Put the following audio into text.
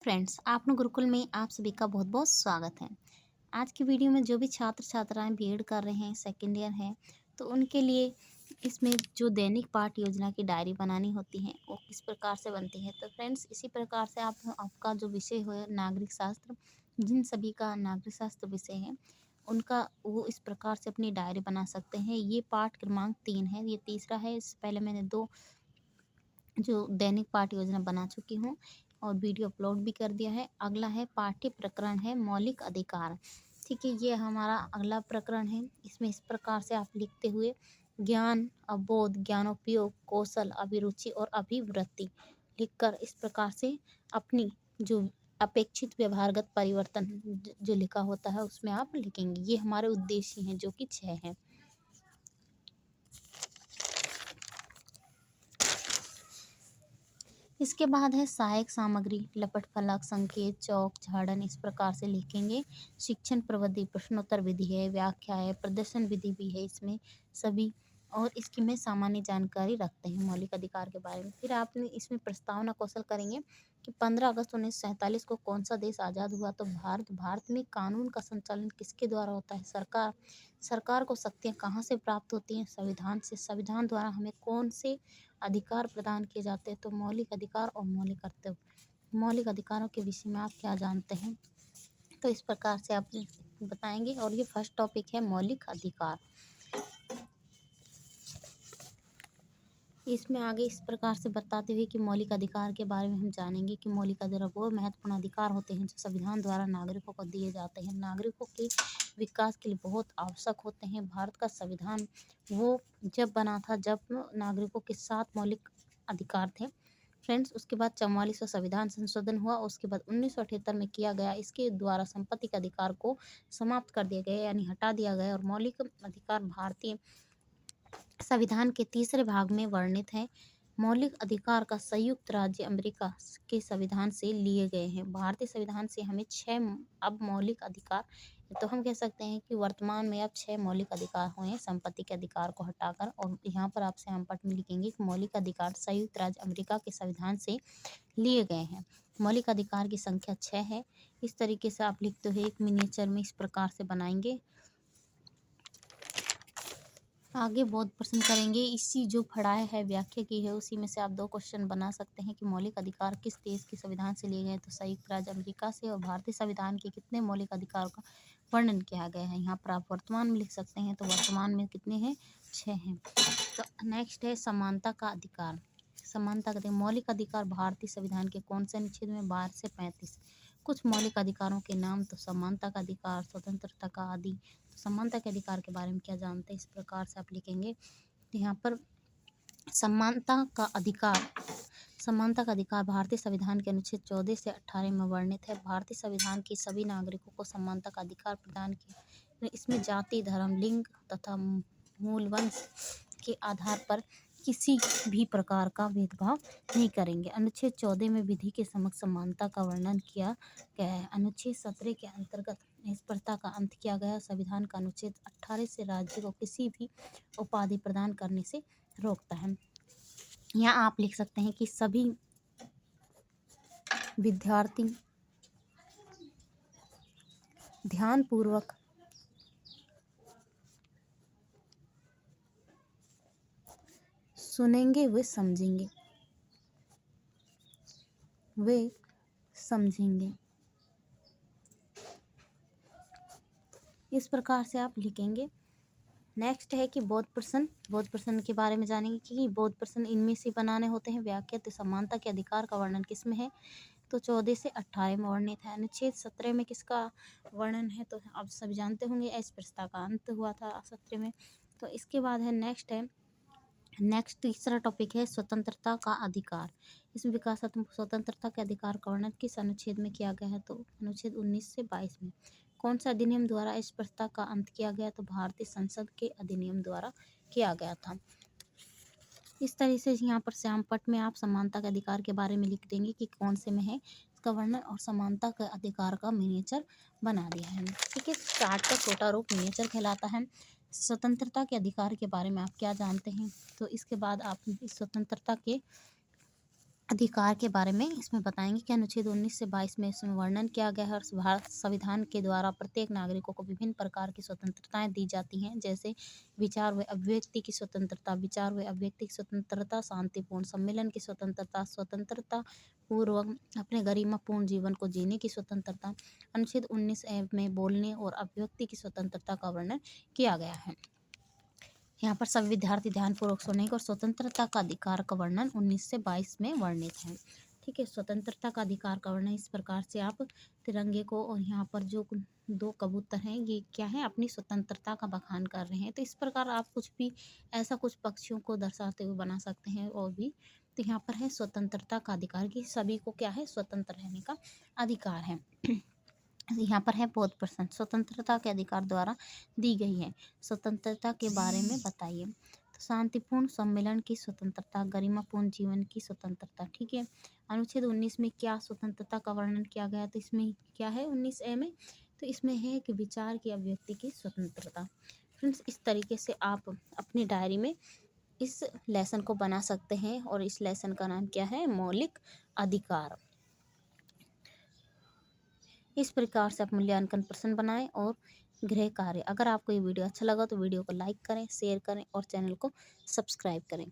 Friends, आपने गुरुकुल में आप सभी का बहुत बहुत स्वागत है। आज की वीडियो में जो भी छात्र छात्राएं बीएड कर रहे हैं, सेकेंड ईयर हैं, तो उनके लिए इसमें जो दैनिक पाठ योजना की डायरी बनानी होती है वो किस प्रकार से बनती है। तो फ्रेंड्स, इसी प्रकार से आपका जो विषय है नागरिक शास्त्र, जिन सभी का नागरिक शास्त्र विषय है उनका वो इस प्रकार से अपनी डायरी बना सकते हैं। ये पाठ क्रमांक 3 है, ये तीसरा है। इससे पहले मैंने 2 जो दैनिक पाठ योजना बना चुकी हूँ और वीडियो अपलोड भी कर दिया है। अगला है पाठ्य प्रकरण है मौलिक अधिकार। ठीक है, ये हमारा अगला प्रकरण है। इसमें इस प्रकार से आप लिखते हुए ज्ञान, अवबोध, ज्ञानोपयोग, कौशल, अभिरुचि और अभिवृत्ति लिखकर इस प्रकार से अपनी जो अपेक्षित व्यवहारगत परिवर्तन जो लिखा होता है उसमें आप लिखेंगे। ये हमारे उद्देश्य हैं जो कि 6 हैं। इसके बाद है सहायक सामग्री, लपट फलक, संकेत, चौक, झाड़न इस प्रकार से लिखेंगे। शिक्षण प्रविधि, प्रश्नोत्तर विधि है, व्याख्या है, प्रदर्शन विधि भी है इसमें सभी। और इसकी में सामान्य जानकारी रखते हैं मौलिक अधिकार के बारे में। फिर आपने इसमें प्रस्तावना कौशल करेंगे कि 15 अगस्त 1947 को कौन सा देश आज़ाद हुआ। तो भारत में कानून का संचालन किसके द्वारा होता है? सरकार को शक्तियाँ कहाँ से प्राप्त होती हैं? संविधान से। संविधान द्वारा हमें कौन से अधिकार प्रदान किए जाते हैं? तो मौलिक अधिकार और मौलिक कर्तव्य। मौलिक अधिकारों के विषय में आप क्या जानते हैं? तो इस प्रकार से आप बताएंगे। और ये फर्स्ट टॉपिक है मौलिक अधिकार। इसमें आगे इस प्रकार से बताते हुए कि मौलिक अधिकार के बारे में हम जानेंगे कि मौलिक अधिकार वो महत्वपूर्ण अधिकार होते हैं जो संविधान द्वारा नागरिकों को दिए जाते हैं। नागरिकों के विकास के लिए बहुत आवश्यक होते हैं। भारत का संविधान वो जब बना था जब नागरिकों के 7 मौलिक अधिकार थे। फ्रेंड्स, उसके बाद 44वां संविधान संशोधन हुआ। उसके बाद 1978 में किया गया। इसके द्वारा संपत्ति के अधिकार को समाप्त कर दिया गया, यानी हटा दिया गया। और मौलिक अधिकार भारतीय संविधान के तीसरे भाग में वर्णित है। मौलिक अधिकार का संयुक्त राज्य अमेरिका के संविधान से लिए गए हैं। भारतीय संविधान से हमें 6 अब मौलिक अधिकार, तो हम कह सकते हैं कि वर्तमान में अब 6 मौलिक अधिकार हुए हैं संपत्ति के अधिकार को हटाकर। और यहाँ पर आप श्यामपट्ट में लिखेंगे कि मौलिक अधिकार संयुक्त राज्य अमेरिका के संविधान से लिए गए हैं। मौलिक अधिकार की संख्या 6 है। इस तरीके से आप लिखते हुए एक मिनिएचर में इस प्रकार से बनाएंगे। आगे बहुत प्रश्न करेंगे। इसी जो पढ़ाया है, व्याख्या की है, उसी में से आप 2 क्वेश्चन बना सकते हैं कि मौलिक अधिकार किस देश के संविधान से लिए गए। तो संयुक्त राज्य अमेरिका से। और भारतीय संविधान के कितने मौलिक अधिकारों का वर्णन किया गया है, यहाँ पर आप वर्तमान में लिख सकते हैं। तो वर्तमान में कितने हैं? 6 हैं। तो नेक्स्ट है समानता का अधिकार। समानता का मौलिक अधिकार भारतीय संविधान के कौन से अनुच्छेद में? 12 से 35। कुछ मौलिक अधिकारों के नाम। तो समानता का अधिकार, स्वतंत्रता का आदि। तो समानता के अधिकार के बारे में क्या जानते हैं? इस प्रकार से आप लिखेंगे। तो यहाँ पर समानता का अधिकार, समानता का अधिकार भारतीय संविधान के अनुच्छेद 14 से 18 में वर्णित है। भारतीय संविधान की सभी नागरिकों को समानता का अधिकार प्रदान किया। इसमें जाति, धर्म, लिंग तथा मूल वंश के आधार पर किसी भी प्रकार का भेदभाव नहीं करेंगे। अनुच्छेद 14 में विधि के समक्ष समानता का वर्णन किया गया है। अनुच्छेद 17 के अंतर्गत इस प्रथा का अंत किया गया। संविधान का अनुच्छेद 18 से राज्य को किसी भी उपाधि प्रदान करने से रोकता है। यहाँ आप लिख सकते हैं कि सभी विद्यार्थी ध्यानपूर्वक सुनेंगे, वे समझेंगे। इस प्रकार से आप लिखेंगे। नेक्स्ट है कि बोध प्रश्न के बारे में जानेंगे कि बोध प्रश्न इनमें से बनाने होते हैं। व्याख्या। तो समानता के अधिकार का वर्णन किस में है? तो 14 से 18 में वर्णित है। अनुच्छेद 17 में किसका वर्णन है? तो आप सब जानते होंगे, अस्पृश्यता का अंत हुआ था 17 में। तो इसके बाद है नेक्स्ट तीसरा टॉपिक है स्वतंत्रता का अधिकार। इसमें विकासात्मक स्वतंत्रता के अधिकार का वर्णन किस अनुच्छेद में किया गया है? तो अनुच्छेद 19 से 22 में। कौन सा अधिनियम द्वारा अस्पृश्यता का अंत किया गया? तो भारतीय संसद के अधिनियम द्वारा किया गया था। इस तरह से यहाँ पर श्यामपट्ट में आप समानता के अधिकार के बारे में लिख देंगे कि कौन से में है इसका वर्णन, और समानता के अधिकार का मिनिएचर बना दिया है। ठीक है, चार्ट का छोटा रूप मिनिएचर कहलाता है। स्वतंत्रता के अधिकार के बारे में आप क्या जानते हैं? तो इसके बाद आप इस स्वतंत्रता के अधिकार के बारे में इसमें बताएंगे कि अनुच्छेद 19 से 22 में इसमें वर्णन किया गया है और भारत संविधान के द्वारा प्रत्येक नागरिकों को विभिन्न प्रकार की स्वतंत्रताएं दी जाती हैं, जैसे विचार व अभिव्यक्ति की स्वतंत्रता, विचार व अभिव्यक्ति की स्वतंत्रता, शांतिपूर्ण सम्मेलन की स्वतंत्रता, स्वतंत्रता पूर्वक अपने गरिमापूर्ण जीवन को जीने की स्वतंत्रता। अनुच्छेद 19 में बोलने और अभिव्यक्ति की स्वतंत्रता का वर्णन किया गया है। यहाँ पर सभी विद्यार्थी ध्यानपूर्वक सुनेंगे और स्वतंत्रता का अधिकार का वर्णन 19 से 22 में वर्णित है। ठीक है, स्वतंत्रता का अधिकार का वर्णन इस प्रकार से आप तिरंगे को, और यहाँ पर जो दो कबूतर हैं ये क्या है, अपनी स्वतंत्रता का बखान कर रहे हैं। तो इस प्रकार आप कुछ भी ऐसा कुछ पक्षियों को दर्शाते हुए बना सकते हैं। और भी तो यहाँ पर है स्वतंत्रता का अधिकार कि सभी को क्या है, स्वतंत्र रहने का अधिकार है। यहाँ पर है बहुत प्रश्न स्वतंत्रता के अधिकार द्वारा दी गई है, स्वतंत्रता के बारे में बताइए। तो शांतिपूर्ण सम्मेलन की स्वतंत्रता, गरिमापूर्ण जीवन की स्वतंत्रता। ठीक है, अनुच्छेद 19 में क्या स्वतंत्रता का वर्णन किया गया, तो इसमें क्या है 19A में, तो इसमें है कि विचार की अभिव्यक्ति की स्वतंत्रता। फ्रेंड्स, इस तरीके से आप अपनी डायरी में इस लेसन को बना सकते हैं और इस लेसन का नाम क्या है, मौलिक अधिकार। इस प्रकार से आप मूल्यांकन प्रश्न बनाएं और गृह कार्य। अगर आपको ये वीडियो अच्छा लगा तो वीडियो को लाइक करें, शेयर करें और चैनल को सब्सक्राइब करें।